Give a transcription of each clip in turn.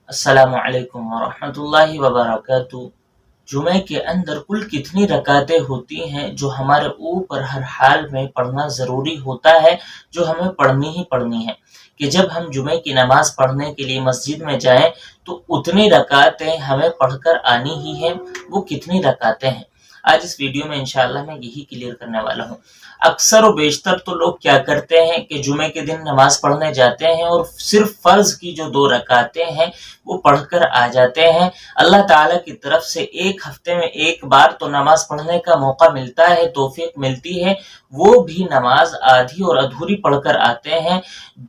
अस्सलामु अलैकुम वरहमतुल्लाहि वबरकातुहू। जुमे के अंदर कुल कितनी रकातें होती हैं जो हमारे ऊपर हर हाल में पढ़ना ज़रूरी होता है, जो हमें पढ़नी ही पढ़नी है कि जब हम जुमे की नमाज़ पढ़ने के लिए मस्जिद में जाएं तो उतनी रकातें हमें पढ़कर आनी ही हैं। वो कितनी रकातें हैं, आज इस वीडियो में इंशाअल्लाह मैं यही क्लियर करने वाला हूँ। अक्सर और बेशतर तो लोग क्या करते हैं कि जुमे के दिन नमाज पढ़ने जाते हैं और सिर्फ फ़र्ज़ की जो 2 रकातें हैं वो पढ़कर आ जाते हैं। अल्लाह ताला की तरफ से एक हफ्ते में एक बार तो नमाज पढ़ने का मौका मिलता है, तौफीक मिलती है, वो भी नमाज आधी और अधूरी पढ़कर आते हैं,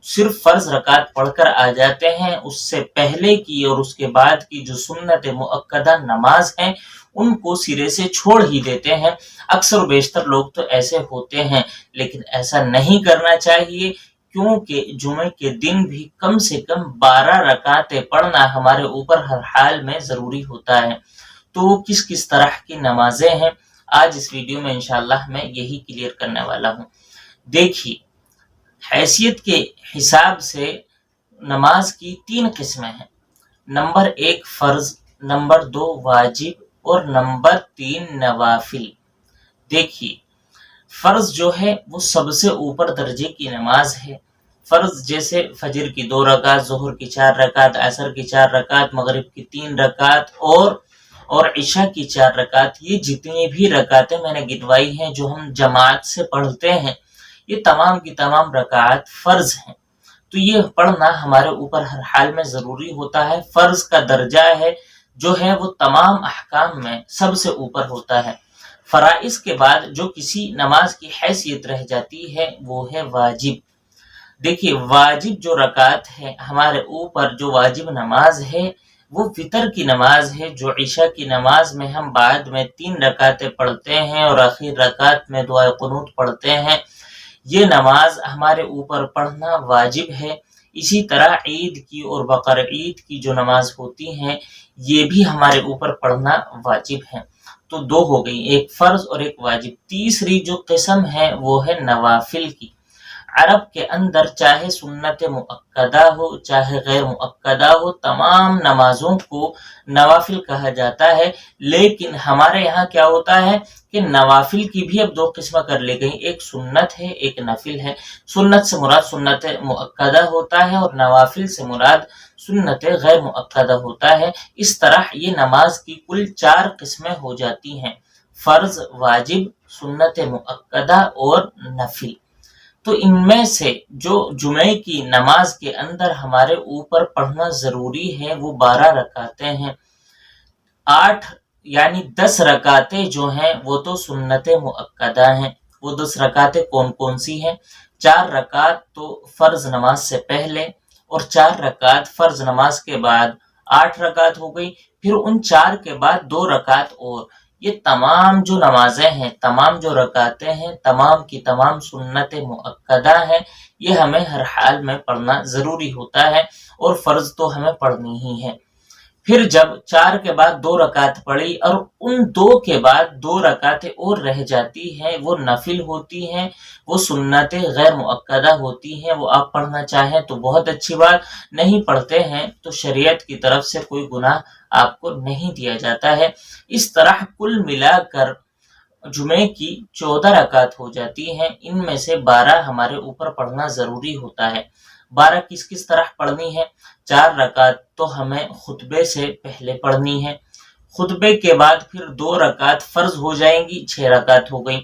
सिर्फ फ़र्ज़ रकात पढ़कर आ जाते हैं। उससे पहले की और उसके बाद की जो सुन्नत मुअक्कदा नमाज है उनको सिरे से छोड़ ही देते हैं। अक्सर बेशतर लोग तो ऐसे होते हैं, लेकिन ऐसा नहीं करना चाहिए, क्योंकि जुमे के दिन भी कम से कम 12 रकातें पढ़ना हमारे ऊपर हर हाल में ज़रूरी होता है। तो वो किस किस तरह की नमाजें हैं, आज इस वीडियो में इंशाअल्लाह मैं यही क्लियर करने वाला हूँ। देखिए, हैसियत के हिसाब से नमाज की 3 किस्में हैं। नंबर 1 फ़र्ज़, नंबर 2 वाजिब और नंबर 3 नवाफिल। देखिए, फ़र्ज़ जो है वो सबसे ऊपर दर्जे की नमाज है। फ़र्ज़ जैसे फजर की 2 रकात, ज़ोहर की 4 रकात, असर की 4 रकात, मगरिब की 3 रकात और इशा की 4 रकात, ये जितनी भी रकातें मैंने गिनवाई हैं जो हम जमात से पढ़ते हैं, ये तमाम की तमाम रकात फ़र्ज़ हैं। तो ये पढ़ना हमारे ऊपर हर हाल में ज़रूरी होता है। फ़र्ज़ का दर्जा है जो है वो तमाम अहकाम में सबसे ऊपर होता है। फ़राइज़ के बाद जो किसी नमाज की हैसियत रह जाती है वो है वाजिब। देखिए, वाजिब जो रकात है हमारे ऊपर, जो वाजिब नमाज है वो वितर की नमाज है, जो इशा की नमाज में हम बाद में 3 रकातें पढ़ते हैं और आखिर रकात में दुआ कुनूत पढ़ते हैं। ये नमाज हमारे ऊपर पढ़ना वाजिब है। इसी तरह ईद की और बकर ईद की जो नमाज होती हैं ये भी हमारे ऊपर पढ़ना वाजिब है। तो 2 हो गई, एक फ़र्ज़ और एक वाजिब। तीसरी जो किस्म है वो है नवाफिल की। अरब के अंदर चाहे सुन्नत मुअक्कदा हो चाहे गैर मुअक्कदा हो, तमाम नमाजों को नवाफिल कहा जाता है। लेकिन हमारे यहाँ क्या होता है कि नवाफिल की भी अब 2 किस्में कर ली गई, एक सुन्नत है, एक नफिल है। सुन्नत से मुराद सुन्नत मुअक्कदा होता है और नवाफिल से मुराद सुन्नत गैर मुअक्कदा होता है। इस तरह ये नमाज की कुल 4 किस्में हो जाती हैं, फ़र्ज़, वाजिब, सुन्नत मुअक्कदा और नफिल। तो इनमें से जो जुमे की नमाज के अंदर हमारे ऊपर पढ़ना ज़रूरी है वो 12 रकातें हैं। 8 यानी 10 रकातें जो हैं वो तो सुन्नत मुअक्कदा हैं। वो 10 रकातें कौन कौन सी हैं? 4 रकात तो फ़र्ज़ नमाज से पहले और 4 रकात फ़र्ज़ नमाज के बाद, 8 रकात हो गई। फिर उन 4 के बाद 2 रकात और। ये तमाम जो नमाजें हैं, तमाम जो रकातें हैं, तमाम की तमाम सुन्नत मुअक्कदा हैं। ये हमें हर हाल में पढ़ना ज़रूरी होता है और फ़र्ज़ तो हमें पढ़नी ही है। फिर जब 4 के बाद 2 रकात पढ़ी और उन 2 के बाद 2 रकातें और रह जाती हैं, वो नफिल होती हैं, वो सुन्नतें गैर मुअक्कदा होती हैं। वो आप पढ़ना चाहें तो बहुत अच्छी बात, नहीं पढ़ते हैं तो शरीयत की तरफ से कोई गुनाह आपको नहीं दिया जाता है। इस तरह कुल मिलाकर जुमे की 14 रकात हो जाती हैं। इनमें से 12 हमारे ऊपर पढ़ना ज़रूरी होता है। 12 किस किस तरह पढ़नी है? 4 रकात तो हमें खुतबे से पहले पढ़नी है। खुतबे के बाद फिर 2 रकात फ़र्ज़ हो जाएंगी, 6 रकात हो गई।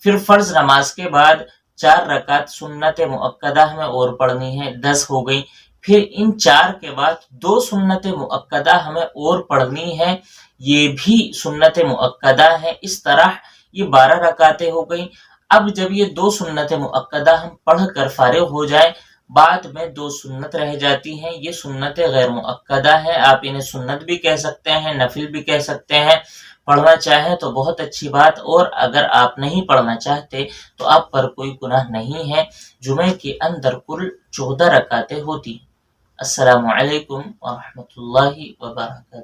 फिर फ़र्ज़ नमाज के बाद 4 रकात सुन्नत मुअक्कदा हमें और पढ़नी है, 10 हो गई। फिर इन 4 के बाद 2 सुन्नत मुअक्कदा हमें और पढ़नी है, ये भी सुन्नत मुअक्कदा है। इस तरह ये 12 रकातें हो गई। अब जब ये 2 सुन्नत मुअक्कदा हम पढ़कर फारिग हो जाएं, बाद में 2 सुन्नत रह जाती हैं, ये सुन्नत गैर मुअक्कदा है। आप इन्हें सुन्नत भी कह सकते हैं, नफिल भी कह सकते हैं। पढ़ना चाहें तो बहुत अच्छी बात, और अगर आप नहीं पढ़ना चाहते तो आप पर कोई गुनाह नहीं है। जुमे के अंदर कुल 14 रकातें होती। अस्सलामु अलैकुम व रहमतुल्लाहि व बरकातुहू।